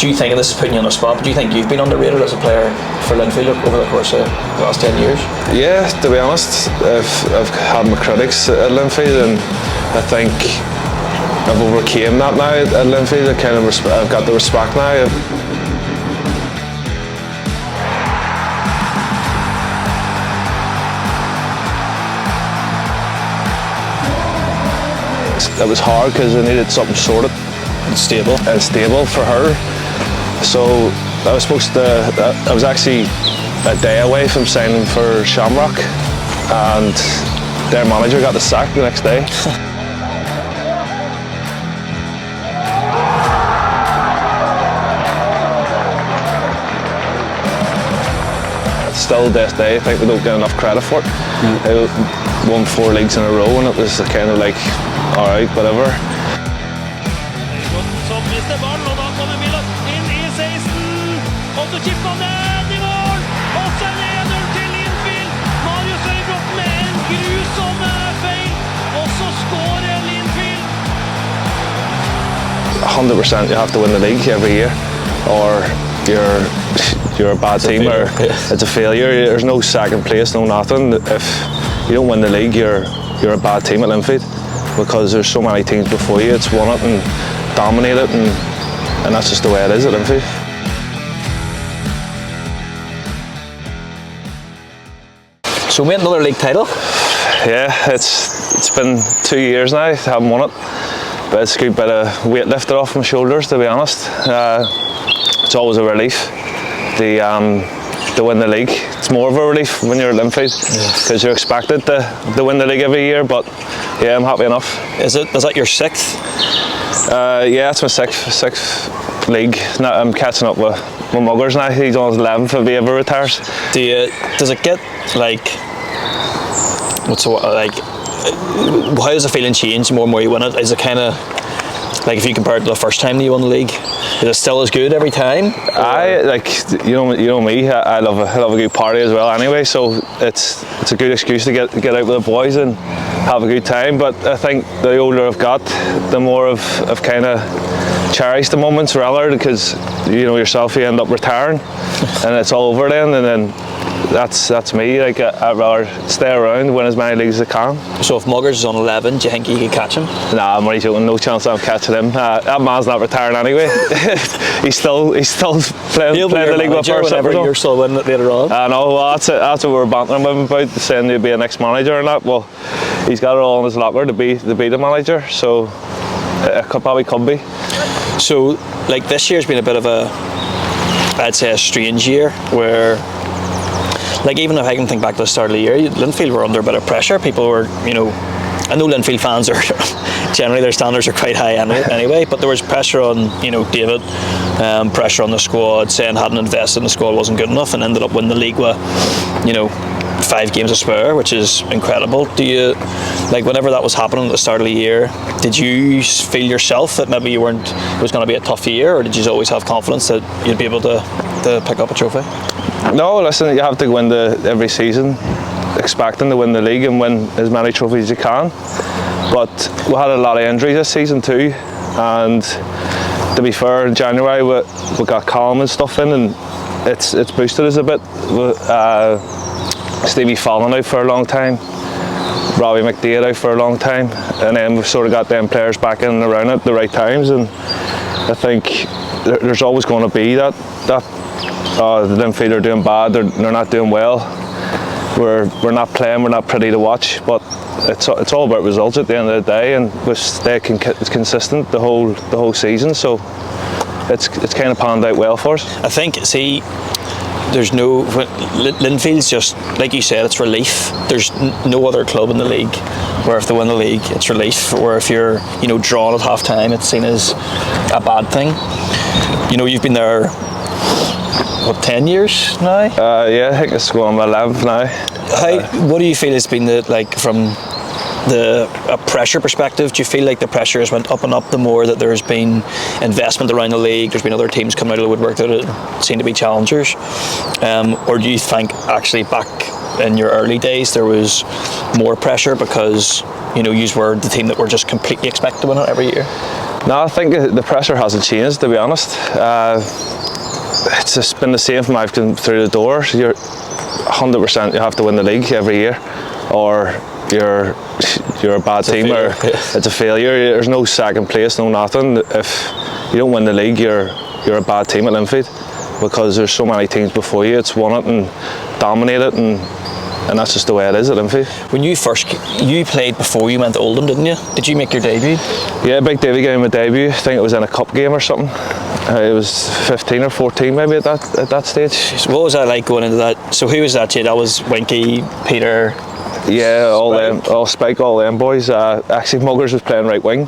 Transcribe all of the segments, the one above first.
do you think, and this is putting you on the spot, but do you think you've been underrated as a player for Linfield over the course of the last 10 years? Yeah, to be honest, I've had my critics at Linfield, and I think I've overcame that now at Linfield. I've got the respect now. It was hard because I needed something sorted And stable for her. So I was actually a day away from signing for Shamrock, and their manager got the sack the next day. Still to this day, I think we don't get enough credit for it. I won 4 leagues in a row, and it was kind of like, all right, whatever. Som mister ballen, og da kommer Millar inn i 16, og så chipper han ned i mål, og så er det 1-0 til Linfield. Marius Høybråten med en grusom feil, og så skårer Linfield. 100% you have to win the league every year, or you're a bad team, or it's a failure. There's no second place, no nothing. If you don't win the league, you're a bad team at Linfield, because there's so many teams before you. It's won it and dominate it, and that's just the way it is at Linfield. So we had another league title. Yeah, it's been 2 years now. I haven't won it, but it's a good bit of weight lifted off my shoulders, to be honest. It's always a relief to win the league. It's more of a relief when you're at Linfield, because you're expected to win the league every year. But yeah, I'm happy enough. Is that your 6th? Yeah, it's my sixth league. Now I'm catching up with my Muggers now. He's on his 11th if he ever retires. Does it get like, how does the feeling change more and more you win it? Is it kind of like, if you compare it to the first time that you won the league, is it still as good every time? I like, you know me. I love a good party as well. Anyway, so it's a good excuse to get out with the boys and have a good time. But I think the older I've got, the more I've kind of cherished the moments rather, because you know yourself, you end up retiring and it's all over then, and then that's me. Like, I'd rather stay around, win as many leagues as I can. So if Muggers is on 11, do you think you could catch him? Nah, I'm only joking. No chance I'm catching him. That man's not retiring anyway. he's still playing the league with us. You're still winning it later on. I know. Well, that's what we're bantering with him about, saying he'd be a next manager and that. Well, he's got it all in his locker to be the manager, so it probably could be. So, like, this year's been a bit of I'd say a strange year, where, like, even if I can think back to the start of the year, Linfield were under a bit of pressure. People were, I know Linfield fans are generally, their standards are quite high anyway, but there was pressure on, David, pressure on the squad, saying hadn't invested in the squad wasn't good enough, and ended up winning the league with, 5 games of spare, which is incredible. Do you, like, whenever that was happening at the start of the year, did you feel yourself that maybe it was going to be a tough year, or did you always have confidence that you'd be able to pick up a trophy? No, listen, you have to go into every season expecting to win the league and win as many trophies as you can. But we had a lot of injuries this season too, and to be fair, in January we got Calm and stuff in, and it's boosted us a bit. Stevie Fallon out for a long time, Robbie McDade out for a long time, and then we've sort of got them players back in and around at the right times, and I think there's always going to be that the Linfield are doing bad, they're not doing well, we're not playing, we're not pretty to watch, but it's all about results at the end of the day, and we stay consistent the whole season, so it's kind of panned out well for us. I think, see, there's Linfield's just, like you said, it's relief. There's no other club in the league where if they win the league, it's relief, or if you're, drawn at half time, it's seen as a bad thing. You've been there, what, 10 years now? Yeah, I think it's going on my 11th now. What do you feel has been from a pressure perspective? Do you feel like the pressure has went up and up the more that there's been investment around the league, there's been other teams coming out of the woodwork that seem to be challengers, or do you think actually back in your early days there was more pressure because you were the team that were just completely expected to win it every year? No, I think the pressure hasn't changed, to be honest. It's just been the same from I've come through the door. You're 100%, you have to win the league every year, or you're a bad team, or it's a failure. There's no second place, no nothing. If you don't win the league, you're a bad team at Linfield, because there's so many teams before you. It's won it and dominated, and that's just the way it is at Linfield. When you played before you went to Oldham, didn't you? Did you make your debut? Yeah, big debut game, my debut. I think it was in a cup game or something. It was 15 or 14 maybe at that stage. So what was that like going into that? So who was that? That was Winky, Peter. Yeah, all Spike, all them boys. Actually, Muggers was playing right wing,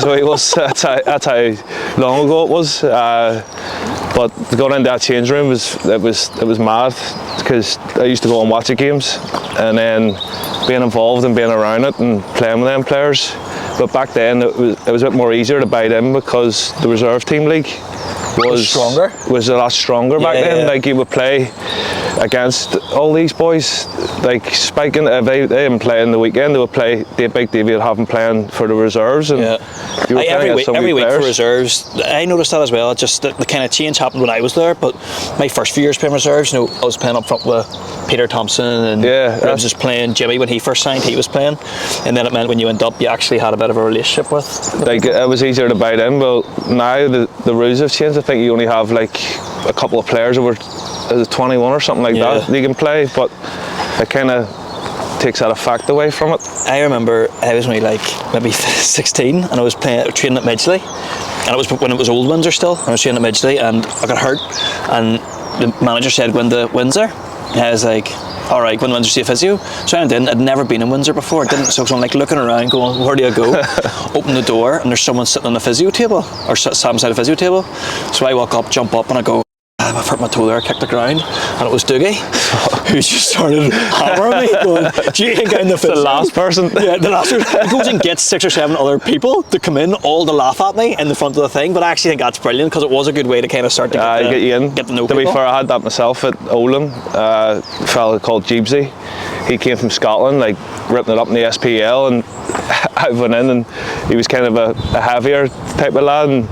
so he was. That's how long ago it was. But going into that change room it was mad, because I used to go and watch the games, and then being involved and being around it and playing with them players. But back then it was a bit more easier to bite in, because the reserve team league was a lot stronger back then. Yeah. Like, you would play against all these boys, like Spike, and they didn't play in the weekend. They would play the big debut, would have them playing for the reserves, and every week for reserves. I noticed that as well. Just the kind of change happened when I was there. But my first few years playing reserves, I was playing up front with Peter Thompson, and I was just playing Jimmy when he first signed. He was playing, and then it meant when you went up, you actually had a bit of a relationship with. Like, it was easier to bite in. Well, now the rules have changed. I think you only have like a couple of players over 21 or something like that you can play, but it kind of takes that effect away from it. I remember I was only like maybe 16, and I was training at Midgley, and it was when it was Old Windsor still. I was training at Midgley, and I got hurt, and the manager said, "Go into Windsor." And I was like, all right, go into Windsor, see a physio. So I went in. I'd never been in Windsor before. So I was like looking around, going, where do I go? Open the door, and there's someone sitting on a physio table, or sat beside a physio table. So I walk up, jump up, and I go, I've hurt my toe there, I kicked the ground, and it was Doogie, who just started hammering me, going, do you think I'm the physio? The last person? Yeah, the last person. He goes and gets 6 or 7 other people to come in, all to laugh at me in the front of the thing, but I actually think that's brilliant, because it was a good way to kind of start to get you in. Get to know people. To be fair, I had that myself at Oldham. A fella called Jeebsy. He came from Scotland, like ripping it up in the SPL, and I went in, and he was kind of a heavier type of lad, and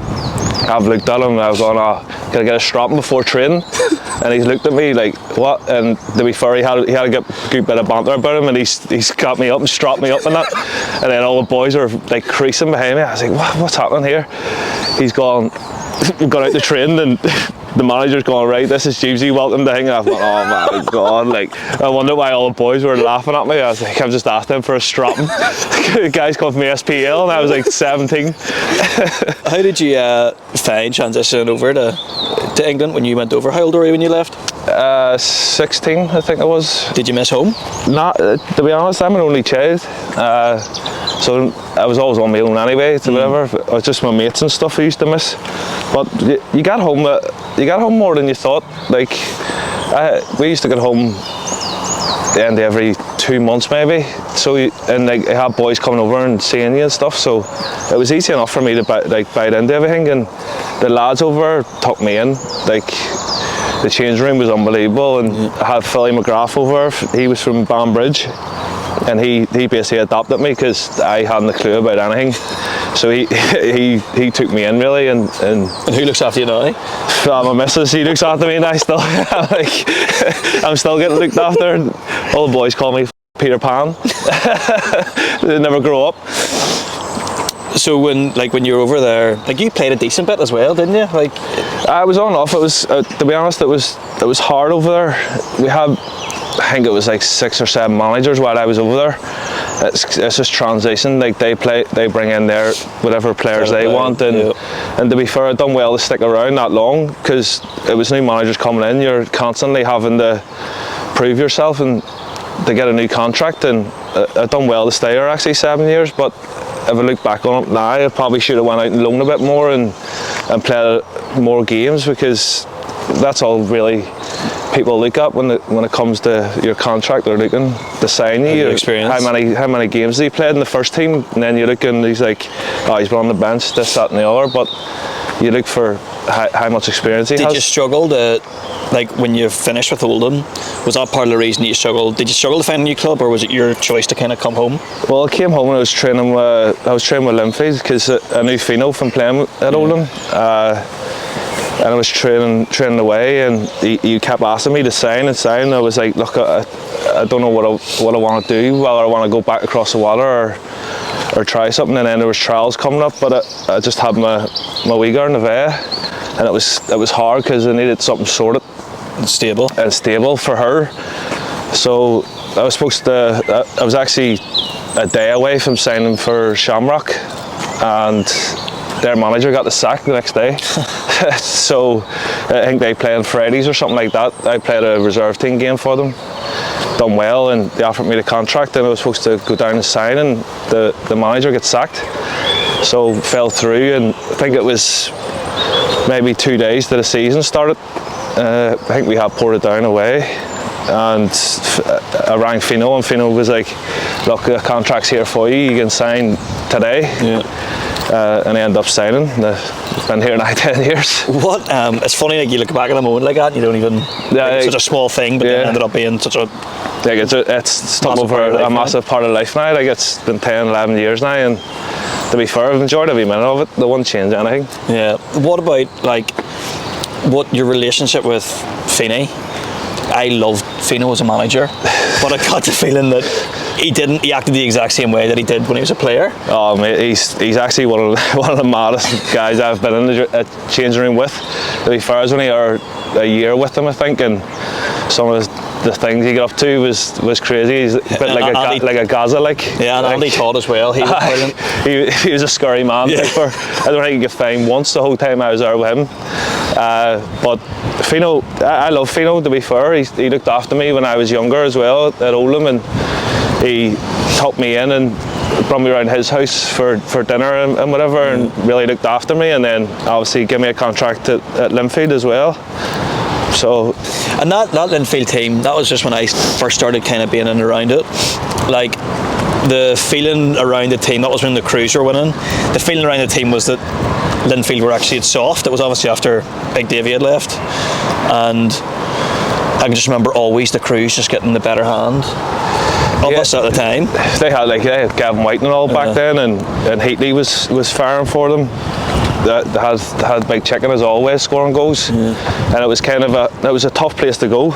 I've looked at him and I was going, can I get a strapping before training? And he's looked at me like, what? And to be fair, he had a good bit of banter about him, and he's got me up and strapped me up and that. And then all the boys are like creasing behind me. I was like, what's happening here? He's gone out to train, and the manager's going, right, this is Jeebsy, welcome to hang. And I thought, oh my God, like, I wonder why all the boys were laughing at me. I was like, I've just asked them for a strapping. The guys come from the SPL, and I was like 17. How did you find transitioning over to England when you went over? How old were you when you left? 16, I think it was. Did you miss home? Not, to be honest, I'm an only child. So I was always on my own anyway, to whatever. It was just my mates and stuff I used to miss. But you got home more than you thought. Like, we used to get home the end of every 2 months maybe. So I had boys coming over and seeing you and stuff. So it was easy enough for me to bite into everything. And the lads over took me in. Like, the change room was unbelievable, and I had Philly McGrath over. He was from Banbridge, and he basically adopted me because I hadn't a clue about anything. So he took me in really, and who looks after you now? My missus, she looks after me now still. I'm still getting looked after, and all the boys call me Peter Pan. They never grow up. So when you were over there, like, you played a decent bit as well, didn't you? Like, I was on and off. It was to be honest, it was hard over there. We had, I think it was like 6 or 7 managers while I was over there. It's just transition. Like, they bring in their whatever players they want, and to be fair, I'd done well to stick around that long, because it was new managers coming in. You're constantly having to prove yourself and to get a new contract, and I'd done well to stay there actually 7 years. But if I look back on it now, I probably should have went out and loaned a bit more and played more games, because that's all really people look at when it comes to your contract. They're looking to sign you. Your experience. How many games has he played in the first team? And then you look and he's like, oh, he's been on the bench, this, that and the other. But you look for how much experience he has. Did you struggle to like when you finished with Oldham, was that part of the reason you struggled? Did you struggle to find a new club, or was it your choice to kind of come home? Well, I came home and I was training with Linfield because I knew Fino from playing at Oldham. And I was training away, and he kept asking me to sign. I was like, look, I don't know what I want to do, whether I want to go back across the water or try something. And then there was trials coming up, but I just had my wee girl in the Vea, and it was hard because I needed something sorted and stable for her. So I was actually a day away from signing for Shamrock, and their manager got the sack the next day. So I think they play on Fridays or something like that. I played a reserve team game for them, done well, and they offered me the contract, and I was supposed to go down and sign, and the manager gets sacked. So fell through, and I think it was maybe 2 days to the season started. I think we had Portadown away, and I rang Fino, and Fino was like, look, the contract's here for you, you can sign today. And I ended up signing. I've been here now 10 years. What? It's funny, like you look back at a moment like that, and you don't even. Such a small thing, but then ended up being such a. Like it's come over a massive part of life now. Like it's been 10, 11 years now, and to be fair, I've enjoyed every minute of it. They won't change anything. Yeah. What about like what your relationship with Feeney? I loved Fino as a manager, but I got the feeling that he acted the exact same way that he did when he was a player. Oh mate, he's actually one of the maddest guys I've been in the changing room with. To be fair, I was only a year with him, I think, and some of the things he got up to was crazy. He's a bit like a Gaza, like. Yeah, and Andy Todd as well. He was brilliant. He was a scary man. Yeah. I don't think he could find once the whole time I was there with him. But Fino, I love Fino, to be fair. He looked after me when I was younger as well at Oldham, and he took me in and brought me around his house for dinner and whatever, and really looked after me, and then obviously gave me a contract at Linfield as well. So, and that Linfield team, that was just when I first started kind of being in and around it. Like the feeling around the team, that was when the Crews were winning. The feeling around the team was that Linfield were actually soft. It was obviously after Big Davey had left, and I can just remember always the Crews just getting the better hand of us at the time. They had Gavin White and all back then, and Heatley was firing for them. They had Big Chicken as always scoring goals, and it was kind of a tough place to go.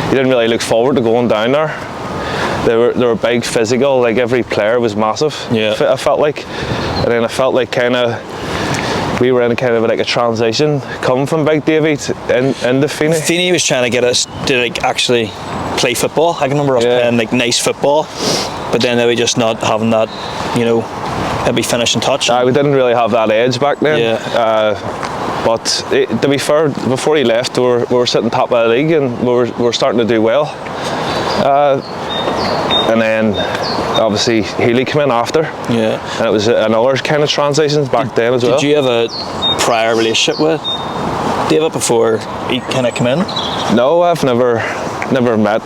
You didn't really look forward to going down there. They were big, physical. Like every player was massive. Yeah. I felt like, and then I felt like we were in kind of like a transition coming from Big Davey into Feeney. Feeney was trying to get us to like actually play football. I can remember us playing like nice football, but then they were just not having that, maybe finishing touch. We didn't really have that edge back then. Yeah. But to be fair, before he left, we were sitting top of the league, and we were starting to do well. And then obviously Healy came in after. Yeah. And it was another kind of transitions back then as well. Did you have a prior relationship with David before he kind of came in? No, I've never met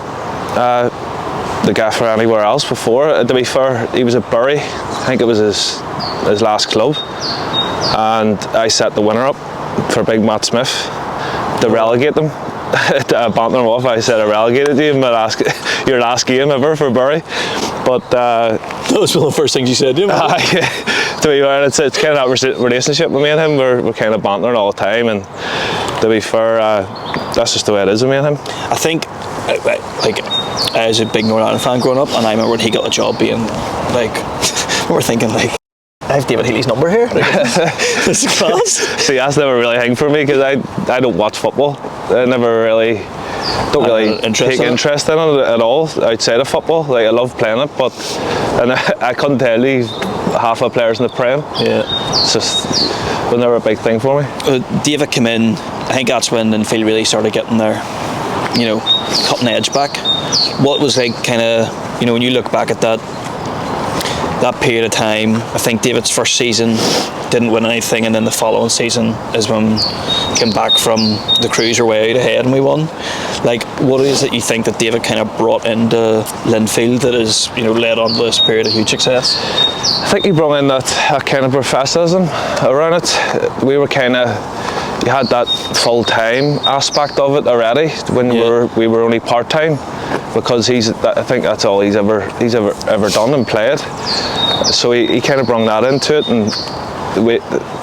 the gaffer anywhere else before. To be fair, he was at Bury. I think it was his last club, and I set the winner up for Big Matt Smith to relegate them. Banter him off. I said I relegated you in your last game ever for Bury, but that was one of the first things you said to him. To be fair, it's kind of that relationship with me and him. We're kind of bantering all the time, and to be fair, that's just the way it is with me and him. I think, like, I was a big Northern Ireland fan growing up, and I remember when he got the job being like, we were thinking like, I have David Healy's number here. This is class. See, that's never really a thing for me because I don't watch football. I never really take interest in it at all outside of football. Like I love playing it, but I couldn't tell you half the players in the Prem. Yeah, it's just was never a big thing for me. David came in. I think that's when Linfield really started getting their, cutting edge back. What was like kind of, when you look back at that period of time, I think David's first season didn't win anything, and then the following season is when we came back from the Cruiser way out ahead and we won. Like, what is it you think that David kind of brought into Linfield that has, led on to this period of huge success? I think he brought in that kind of professionalism around it. We were kind of you had that full-time aspect of it already when we were only part-time, because I think that's all he's ever done and played. So he kind of brought that into it, and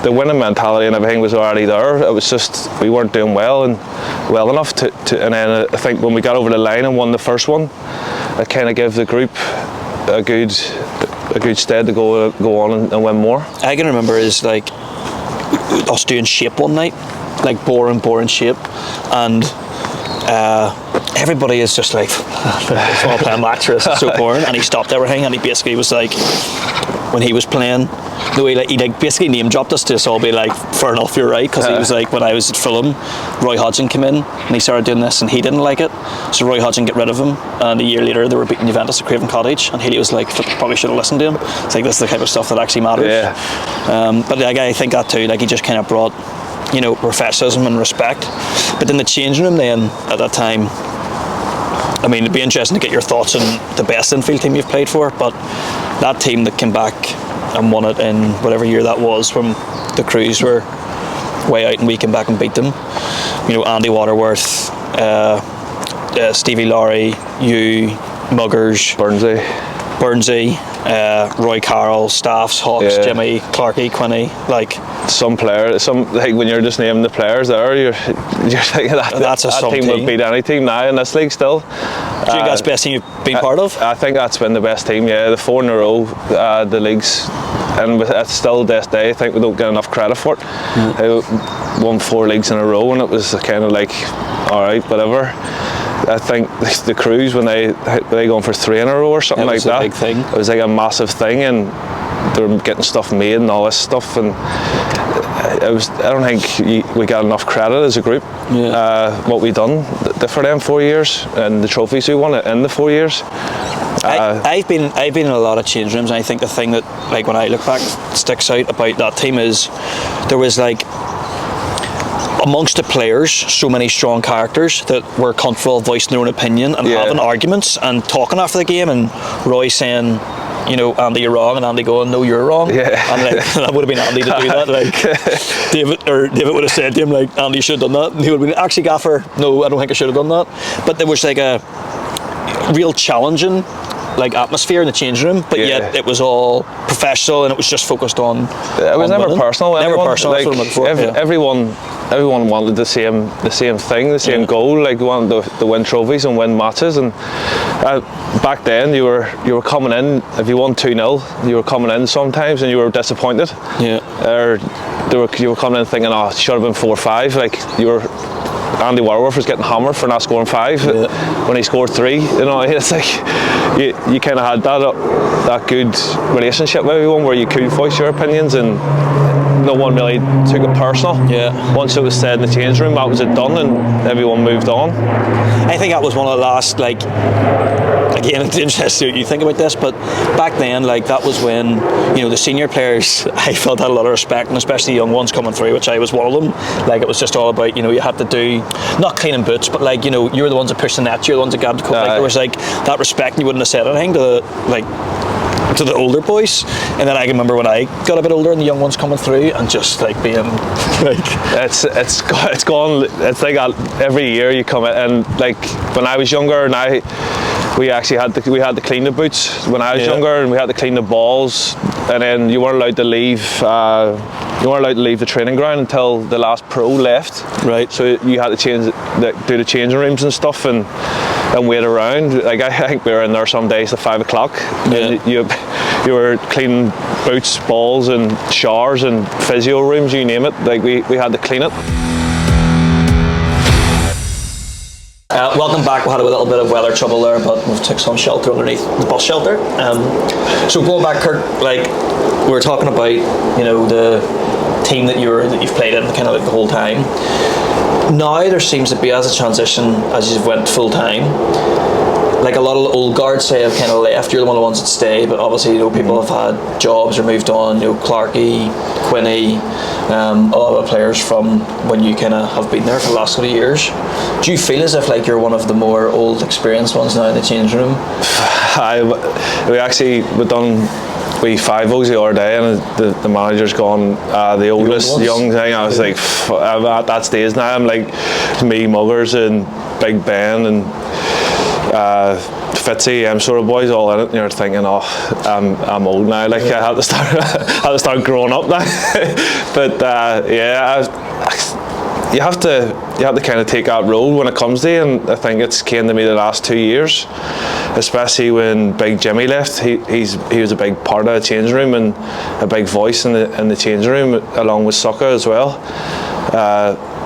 the winning mentality and everything was already there. It was just we weren't doing well enough to and then I think when we got over the line and won the first one, it kind of gave the group a good stead to go on and win more. I can remember is like us doing shape one night, like boring shape, and everybody is just like, I want to play a match, this is so boring. And he stopped everything, and he basically was like, when he was playing, the way like, he like basically name dropped us to us all be like, fair enough, you're right, because he was like, when I was at Fulham, Roy Hodgson came in and he started doing this and he didn't like it, so Roy Hodgson got rid of him, and a year later they were beating Juventus at Craven Cottage, and Healy was like, probably should have listened to him. It's like, this is the type of stuff that actually matters. But like, I think that too, like he just kind of brought, you know, professionalism and respect. But in the changing room then at that time, I mean, it'd be interesting to get your thoughts on the best Linfield team you've played for, but that team that came back and won it in whatever year that was, when the Crews were way out and we came back and beat them. You know, Andy Waterworth, Stevie Lowry, you, Muggers, Burnsy, Roy Carroll, Staffs, Hawks, Jimmy, Clarkey, Quinney, like some like when you're just naming the players there, you're thinking that team would beat any team now in this league still. Do you think that's the best team you've been part of? I think that's been the best team, the 4 in a row, the leagues, and it's still this day I think we don't get enough credit for it. They won 4 leagues in a row, and it was kind of like, alright, whatever. I think the Crews, when they gone for 3 in a row or something like that, big thing. It was like a massive thing, and they were getting stuff made and all this stuff, and I don't think we got enough credit as a group. What we done for them 4 years and the trophies we won in the 4 years. I've been in a lot of change rooms, and I think the thing that, like, when I look back, sticks out about that team is there was like, amongst the players, so many strong characters that were comfortable voicing their own opinion and having arguments and talking after the game, and Roy saying, you know, Andy, you're wrong, and Andy going, no, you're wrong. And like, that would have been Andy to do that. Like David would have said to him, like, Andy, you should have done that, and he would have been, actually, Gaffer, no, I don't think I should have done that. But there was like a real challenging like atmosphere in the changing room, but yet it was all professional and it was just focused on. It was never personal. Never personal. Like, everyone wanted the same thing, the same goal. Like, wanted to win trophies and win matches. And back then, you were coming in. If you won 2-0, you were coming in sometimes and you were disappointed. Or you were coming in thinking, oh, it should have been 4-5. Like, you were. Andy Waterworth was getting hammered for not scoring 5 when he scored 3. You know, it's like you kind of had that good relationship with everyone where you could voice your opinions and no one really took it personal. Once it was said in the change room, that was it done, and everyone moved on. I think that was one of the last, like, again, it's interesting what you think about this, but back then, like, that was when, you know, the senior players, I felt had a lot of respect, and especially young ones coming through, which I was one of them. Like, it was just all about, you know, you had to do, not cleaning boots, but like, you know, you were the ones that pushed the net, you're the ones that got to cover. Like, there was like that respect, and you wouldn't have said anything to the older boys. And then I can remember when I got a bit older and the young ones coming through and just like being like, it's gone. It's like every year you come in, and like when I was younger, and we actually had to clean the boots when I was younger, and we had to clean the balls, and then you weren't allowed to leave. You weren't allowed to leave the training ground until the last pro left. Right. So you had to do the changing rooms and stuff, and wait around. Like, I think we were in there some days at 5 o'clock. And you were cleaning boots, balls, and showers and physio rooms, you name it. Like, we had to clean it. Welcome back. We had a little bit of weather trouble there, but we've took some shelter underneath the bus shelter. So going back, Kirk, like, we were talking about, you know, the team that you've played in kind of like the whole time. Now there seems to be, as a transition, as you've went full time, like a lot of the old guards say have kind of left. You're the one of the ones that stay, but obviously, you know, people have had jobs or moved on. You know, Clarkey, Quinney, a lot of players from when you kind of have been there for the last couple of years. Do you feel as if like you're one of the more old, experienced ones now in the change room? We've done we 5-0s the other day, and the manager's gone the oldest young thing. I was like, I'm at that stage now. I'm like me, Muggers, and Big Ben, and Fitzy, sort of boys all in it, and you're thinking, oh, I'm old now. Like I have to start growing up now. But you have to kind of take that role when it comes to you, and I think it's came to me the last 2 years, especially when Big Jimmy left. He was a big part of the changing room and a big voice in the changing room, along with Succa as well.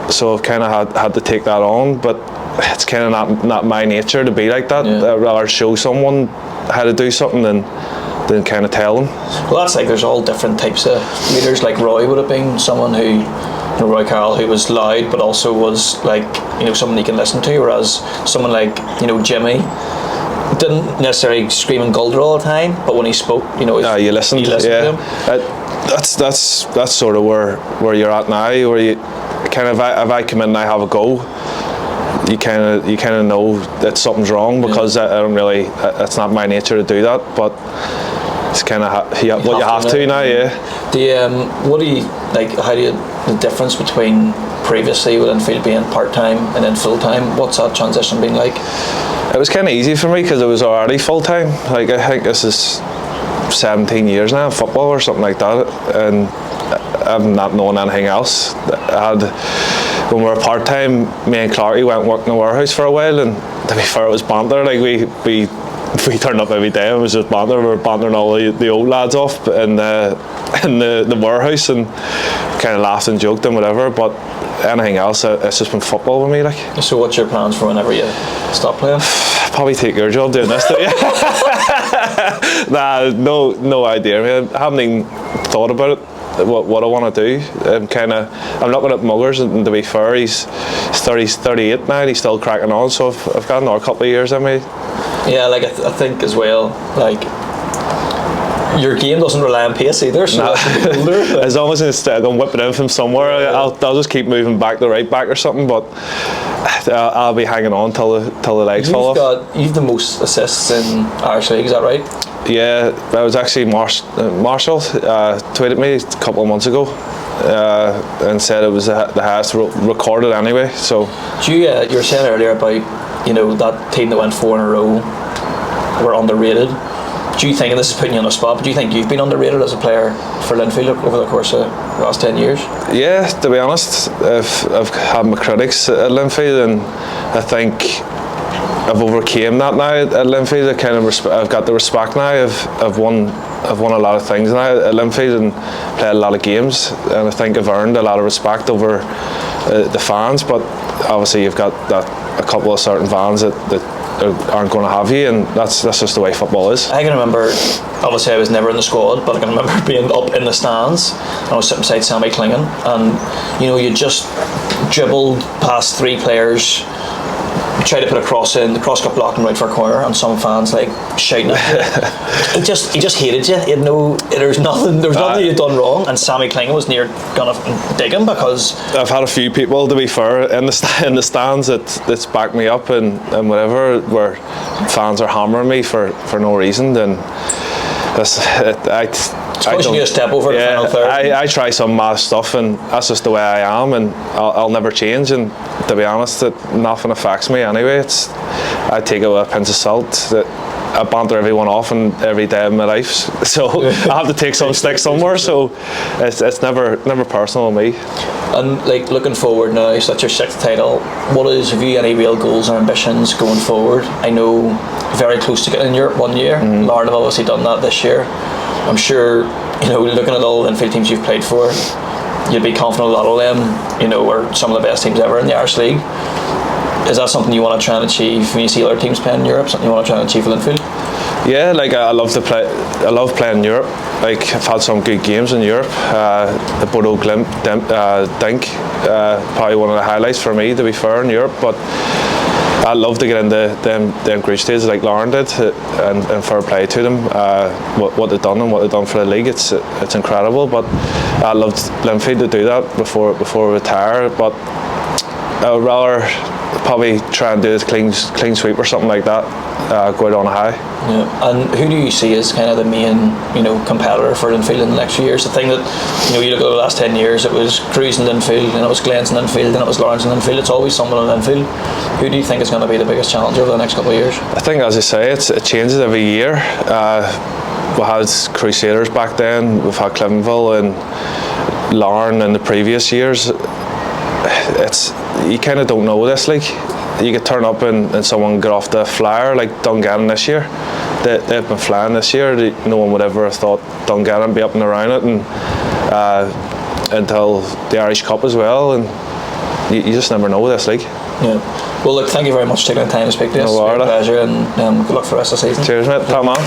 So I've kind of had to take that on, but it's kind of not my nature to be like that. I'd rather show someone how to do something than kind of tell them. Well, that's like there's all different types of leaders. Like Roy would have been someone who, Roy Carroll, who was loud but also was like, someone you can listen to, whereas someone like, Jimmy didn't necessarily scream and gulder all the time, but when he spoke, you listened. To him. That's sort of where you're at now, where you kind of, if I come in and I have a go, you kind of know that something's wrong, because I don't really, it's not my nature to do that, but it's kind of what you have to now. What do you like? How do you, the difference between previously with Linfield being part-time and then full-time, what's that transition been like? It was kind of easy for me because it was already full-time. Like I think this is 17 years now in football or something like that, and I've not known anything else. When we were part-time, me and Clarky went work in the warehouse for a while, and to be fair, it was banter. Like we turned up every day and it was just banter. We were bantering all the old lads off in the warehouse, and kind of laughed and joked and whatever. But anything else, it's just been football with me. Like. So what's your plans for whenever you stop playing? Probably take your job doing this. Nah, no idea. I haven't even thought about it. What I want to do. I'm looking at Muggers, and to be fair, he's 38 now, and he's still cracking on, so I've got another couple of years in me. Yeah, like I think as well, like your game doesn't rely on pace either, so nah. Older, as long as instead I'm whipping in from somewhere, I'll just keep moving back to right back or something, but I'll be hanging on till the legs fall off. You've the most assists in Irish League, is that right? Yeah, that was actually Marshall tweeted me a couple of months ago and said it was the highest recorded anyway. So you were saying earlier about that team that went 4 in a row were underrated. Do you think, and this is putting you on the spot, but do you think you've been underrated as a player for Linfield over the course of the last 10 years? Yeah, to be honest, I've had my critics at Linfield, and I think I've overcame that now at Linfield. I've got the respect now. I've won a lot of things now at Linfield and played a lot of games, and I think I've earned a lot of respect over the fans. But obviously, you've got a couple of certain fans that aren't going to have you, and that's just the way football is. I can remember, obviously I was never in the squad, but I can remember being up in the stands and I was sitting beside Sammy Clingan, and you just dribbled past 3 players, tried to put a cross in, the cross got blocked and right for a corner, and some fans like shouting at you. He just hated you. He had there's nothing you'd done wrong, and Sammy Clingan was near gonna dig him because I've had a few people, to be fair, in the stands that's backed me up and whatever, where fans are hammering me for no reason. Then pushing you a step over the final third. I try some mad stuff, and that's just the way I am, and I'll never change. And to be honest, nothing affects me anyway. I take it with a pinch of salt. That I banter everyone off and every day of my life, so I have to take some stick somewhere. So it's never personal with me. And like looking forward now, so that's your 6th title. Have you any real goals or ambitions going forward? I know very close to getting in Europe one year. Larne have obviously done that this year. I'm sure, looking at all the Linfield teams you've played for, you'd be confident a lot of them, are some of the best teams ever in the Irish League. Is that something you want to try and achieve when you see other teams playing in Europe? Something you want to try and achieve for Linfield? Yeah, like I love playing in Europe. Like I've had some good games in Europe. The Bodo Glimt, Dink, probably one of the highlights for me, to be fair, in Europe. But I'd love to get into them group stages like Larne did, and fair play to them. What they've done and what they've done for the league, it's incredible. But I'd love Linfield to do that before we retire. But I would rather probably try and do a clean sweep or something like that. Go out on a high. Yeah. And who do you see as kind of the main, competitor for Linfield in the next few years? The thing that, you look at the last 10 years, it was Crews in Linfield, and it was Glenn's in Linfield, and it was Lawrence in Linfield. It's always someone in Linfield. Who do you think is going to be the biggest challenge over the next couple of years? I think, as I say, it changes every year. We had Crusaders back then, we've had Cliftonville and Larne in the previous years. You kind of don't know this, like. You could turn up and someone get off the flyer, like Dungannon this year. They've been flying this year. No one would ever have thought Dungannon would be up and around it, and until the Irish Cup as well. And you just never know this, like. Yeah. Well, look, thank you very much for taking the time to speak to us. It's a pleasure, and good luck for the rest of the season. Cheers, mate. Top man.